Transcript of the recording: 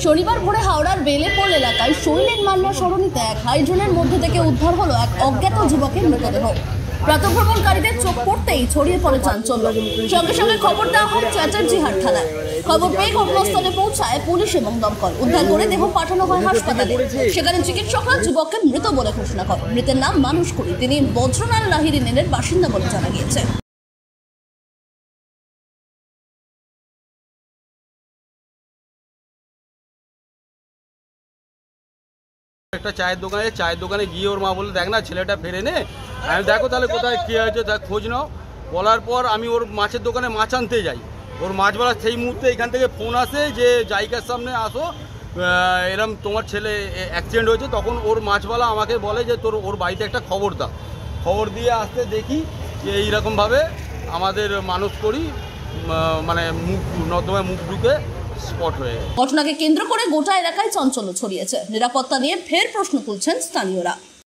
শনিবার ভোরে হাওড়ার বেলেপোল এলাকায় শৈলেন মান্না সরণিতে এক হাইড্রোনের মধ্যে থেকে উদ্ধার হলো এক অজ্ঞাত যুবকের মৃতদেহ। প্রাতঃভ্রমণকারীদের চোখ পড়তেই ছড়িয়ে পড়ে চাঞ্চল্য। সঙ্গে সঙ্গে খবর দেওয়া হয় চ্যাটার্জিহাট থানায়। খবর পেয়ে ঘটনাস্থলে পৌঁছায় পুলিশ এবং দমকল। উদ্ধার করে দেহ পাঠানো হয় হাসপাতালে। সেখানে চিকিৎসকরা যুবককে মৃত বলে ঘোষণা করেন। মৃতের নাম মানুষ কুড়ি। তিনি বজ্রনাল লাহিড়ী লেনের বাসিন্দা বলে জানা গিয়েছে। একটা চায়ের দোকানে গিয়ে ওর মা বলে, দেখ না ছেলেটা ফেরে নে। আমি দেখো তাহলে কোথায় কী হয়েছে তা খোঁজ নাও। বলার পর আমি ওর মাছের দোকানে মাছ আনতে যাই। ওর মাছওয়ালা সেই মুহূর্তে এখান থেকে ফোন আসে যে জায়গার সামনে আসো, এরম তোমার ছেলে অ্যাক্সিডেন্ট হয়েছে। তখন ওর মাছওয়ালা আমাকে বলে যে ওর বাড়িতে একটা খবর দাও। খবর দিয়ে আসতে দেখি যে এইরকমভাবে আমাদের মানুষ করি মানে নর্দমায় মুখ ঢুকে স্পট হয়ে গেছে। ঘটনাকে কেন্দ্র করে গোটা এলাকায় চাঞ্চল্য ছড়িয়েছে। নিরাপত্তা নিয়ে ফের প্রশ্ন তুলছেন স্থানীয়রা।